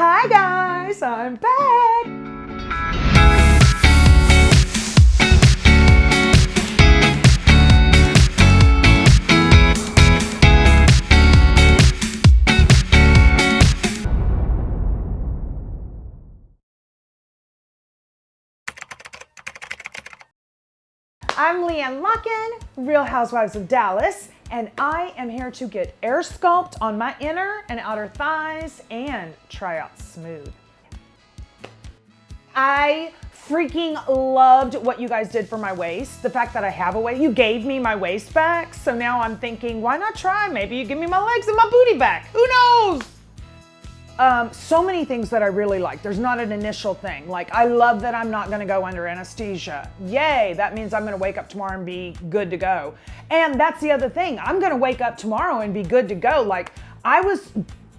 Hi guys, I'm back. I'm LeeAnne Locken, Real Housewives of Dallas, and I am here to get AirSculpt on my inner and outer thighs and try out Smooth. I freaking loved what you guys did for my waist. The fact that I have a waist, you gave me my waist back, so now I'm thinking, why not try? Maybe you give me my legs and my booty back. Who knows? So many things that I really like. There's not an initial thing. Like, I love that I'm not gonna go under anesthesia. Yay, that means I'm gonna wake up tomorrow and be good to go. And that's the other thing. I'm gonna wake up tomorrow and be good to go. Like, I was,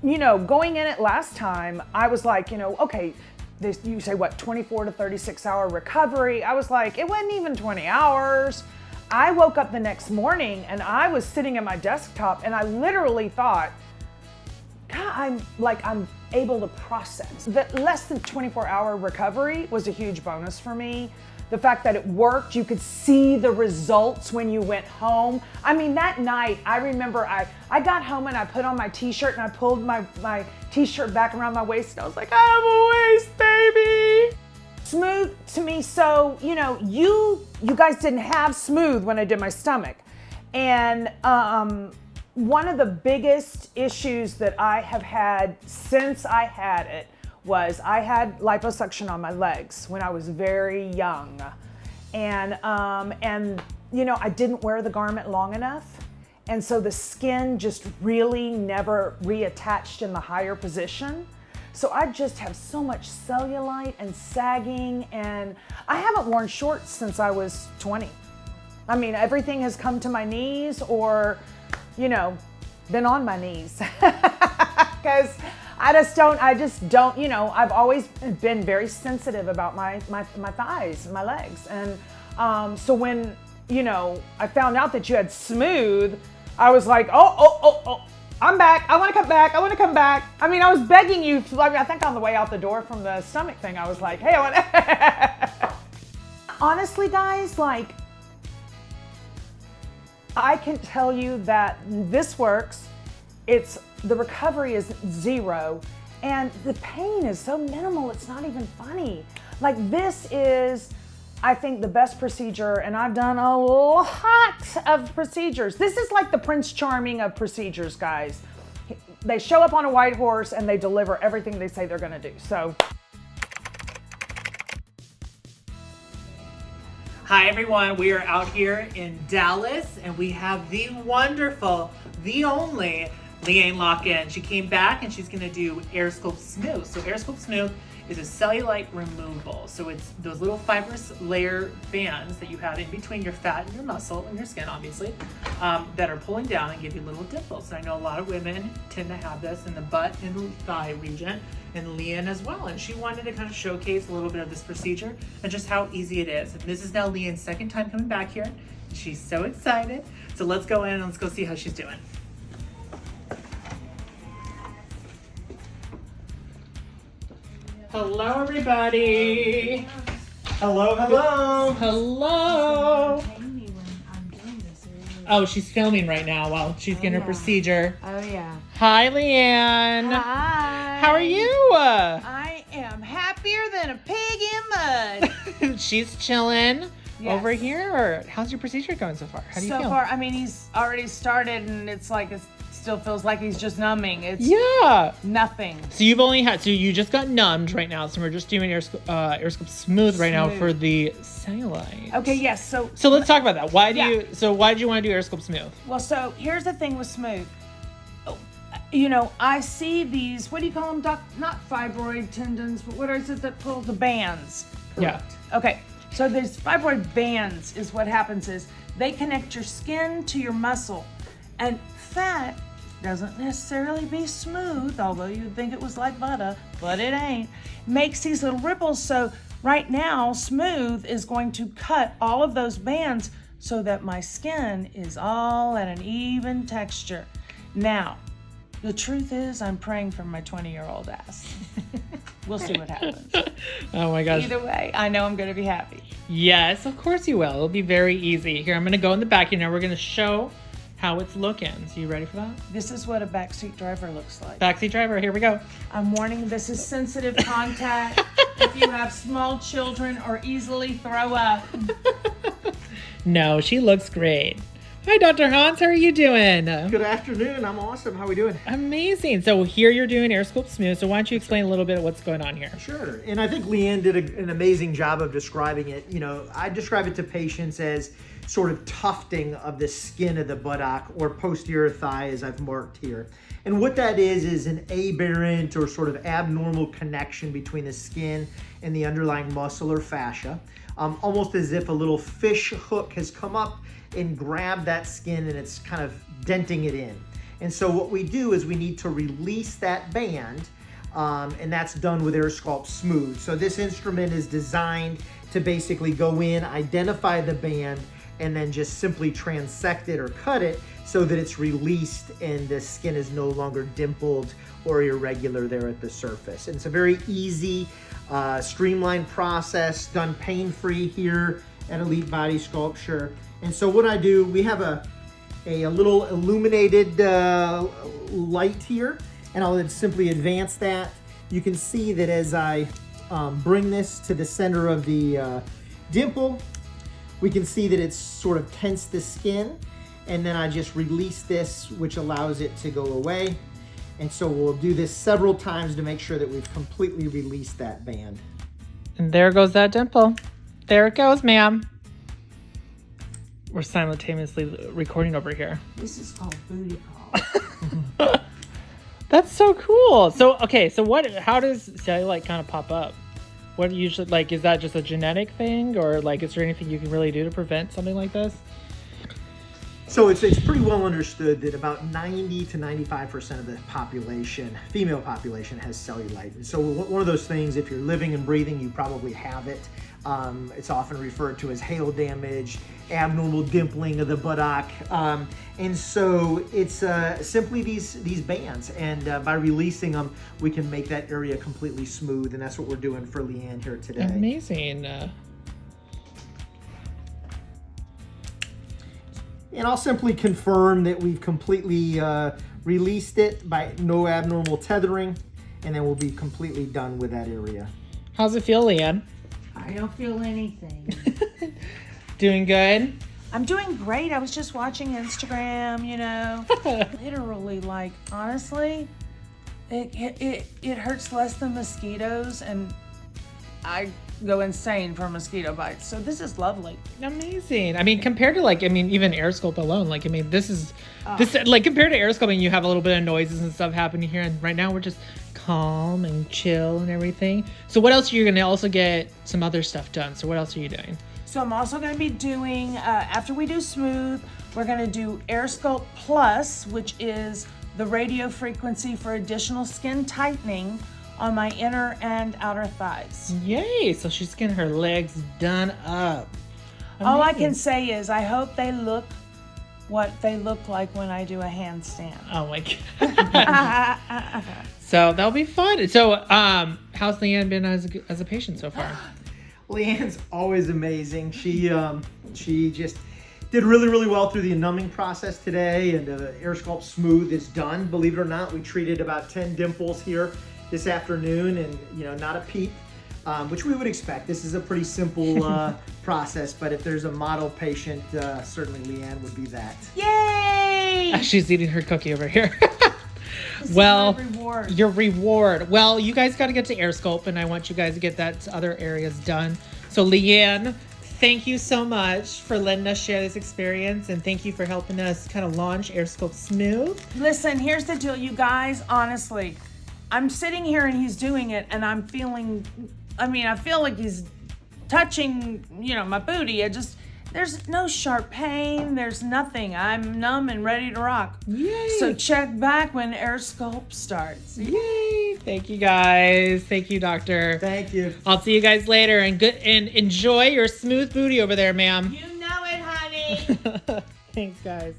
going in it last time, I was like, okay, you say what, 24 to 36 hour recovery. I was like, it wasn't even 20 hours. I woke up the next morning and I was sitting at my desktop and I literally thought, God, I'm able to process. That less than 24-hour recovery was a huge bonus for me. The fact that it worked, you could see the results when you went home. I mean, that night, I remember I got home and I put on my t-shirt and I pulled my t-shirt back around my waist and I was like, I have a waist, baby. Smooth to me, so, you guys didn't have Smooth when I did my stomach. And, one of the biggest issues that I have had since I had it was I had liposuction on my legs when I was very young. And I didn't wear the garment long enough. And so the skin just really never reattached in the higher position. So I just have so much cellulite and sagging, and I haven't worn shorts since I was 20. I mean, everything has come to my knees or been on my knees because I just don't, I've always been very sensitive about my thighs, my legs. And so when, I found out that you had Smooth, I was like, oh, I'm back. I want to come back. I mean, I was begging you, I think on the way out the door from the stomach thing, I was like, hey, honestly, guys, I can tell you that this works. The recovery is zero and the pain is so minimal, it's not even funny. Like, this is, I think, the best procedure, and I've done a lot of procedures. This is like the Prince Charming of procedures, guys. They show up on a white horse and they deliver everything they say they're gonna do, so. Hi everyone, we are out here in Dallas and we have the wonderful, the only LeeAnne Locken. She came back and she's gonna do AirSculpt Smooth. So AirSculpt Smooth is a cellulite removal. So it's those little fibrous layer bands that you have in between your fat and your muscle and your skin, obviously, that are pulling down and give you little dimples. And I know a lot of women tend to have this in the butt and thigh region, and LeeAnne as well. And she wanted to kind of showcase a little bit of this procedure and just how easy it is. And this is now LeeAnne's second time coming back here. She's so excited. So let's go in and let's go see how she's doing. Hello, everybody. Hello. Oh, she's filming right now while she's getting her procedure. Oh, yeah. Hi, LeeAnne. Hi. How are you? I am happier than a pig in mud. She's chilling over Yes. here. How's your procedure going so far? How do you feel? So far, I mean, he's already started and it's like, it still feels like he's just numbing. It's nothing. So you just got numbed right now. So we're just doing AirSculpt Smooth right now for the cellulite. Okay, yes. So let's talk about that. Why did you want to do AirSculpt Smooth? Well, so here's the thing with Smooth. I see these, what do you call them, Doc? Not fibroid tendons, but what is it that pulls the bands? Correct. Yeah. Okay, so these fibroid bands is what happens is they connect your skin to your muscle, and fat doesn't necessarily be smooth, although you'd think it was like butter, but it ain't. Makes these little ripples, so right now, Smooth is going to cut all of those bands so that my skin is all at an even texture. Now, The truth is, I'm praying for my 20-year-old ass. We'll see what happens. Oh my gosh. Either way, I know I'm going to be happy. Yes, of course you will. It'll be very easy. Here, I'm going to go in the back here. Now we're going to show how it's looking. So you ready for that? This is what a backseat driver looks like. Backseat driver, here we go. I'm warning, this is sensitive contact. If you have small children or easily throw up. No, she looks great. Hi, Dr. Hans. How are you doing? Good afternoon. I'm awesome. How are we doing? Amazing. So here you're doing AirSculpt Smooth. So why don't you explain a little bit of what's going on here? Sure. And I think LeeAnne did an amazing job of describing it. You know, I describe it to patients as sort of tufting of the skin of the buttock or posterior thigh, as I've marked here. And what that is an aberrant or sort of abnormal connection between the skin and the underlying muscle or fascia, almost as if a little fish hook has come up and grab that skin and it's kind of denting it in. And so what we do is we need to release that band, and that's done with AirSculpt Smooth. So this instrument is designed to basically go in, identify the band, and then just simply transect it or cut it so that it's released and the skin is no longer dimpled or irregular there at the surface. And it's a very easy, streamlined process, done pain-free here at Elite Body Sculpture. And so what I do, we have a little illuminated light here, and I'll simply advance that. You can see that as I bring this to the center of the dimple, we can see that it's sort of tensed the skin, and then I just release this, which allows it to go away. And so we'll do this several times to make sure that we've completely released that band. And there goes that dimple. There it goes, ma'am. We're simultaneously recording over here. This is called booty call. That's so cool. So, okay, so how does cellulite kind of pop up? What usually, like, is that just a genetic thing, or like, is there anything you can really do to prevent something like this? So it's pretty well understood that about 90 to 95% of the population, female population, has cellulite. And so one of those things, if you're living and breathing, you probably have it. It's often referred to as hail damage, abnormal dimpling of the buttock. And so it's simply these bands. And by releasing them, we can make that area completely smooth. And that's what we're doing for LeeAnne here today. Amazing. And I'll simply confirm that we've completely released it by no abnormal tethering, and then we'll be completely done with that area. How's it feel, LeeAnne? I don't feel anything. Doing good? I'm doing great. I was just watching Instagram, you know. Literally, like, honestly, it hurts less than mosquitoes, and I go insane for mosquito bites. So this is lovely. Amazing. I mean, compared to even AirSculpt alone, this like compared to AirSculpt, you have a little bit of noises and stuff happening here, and right now we're just calm and chill and everything. So what else? You're going to also get some other stuff done. So what else are you doing? So I'm also going to be doing, after we do Smooth, we're going to do AirSculpt Plus, which is the radio frequency for additional skin tightening on my inner and outer thighs. Yay! So she's getting her legs done up. All I can say is I hope they look what they look like when I do a handstand. Oh my God. So that'll be fun. So how's LeeAnne been as a patient so far? LeeAnne's always amazing. She just did really, really well through the numbing process today, and AirSculpt Smooth is done. Believe it or not, we treated about 10 dimples here this afternoon, and not a peep, which we would expect. This is a pretty simple process, but if there's a model patient, certainly LeeAnne would be that. Yay! She's eating her cookie over here. Well, reward. Your reward. Well, you guys got to get to AirSculpt, and I want you guys to get that other areas done. So LeeAnne, thank you so much for letting us share this experience, and thank you for helping us kind of launch AirSculpt Smooth. Listen, here's the deal, you guys. Honestly, I'm sitting here and he's doing it, and I feel like he's touching, my booty. There's no sharp pain. There's nothing. I'm numb and ready to rock. Yay. So check back when AirSculpt starts. Yay. Thank you, guys. Thank you, doctor. Thank you. I'll see you guys later, and enjoy your smooth booty over there, ma'am. You know it, honey. Thanks, guys.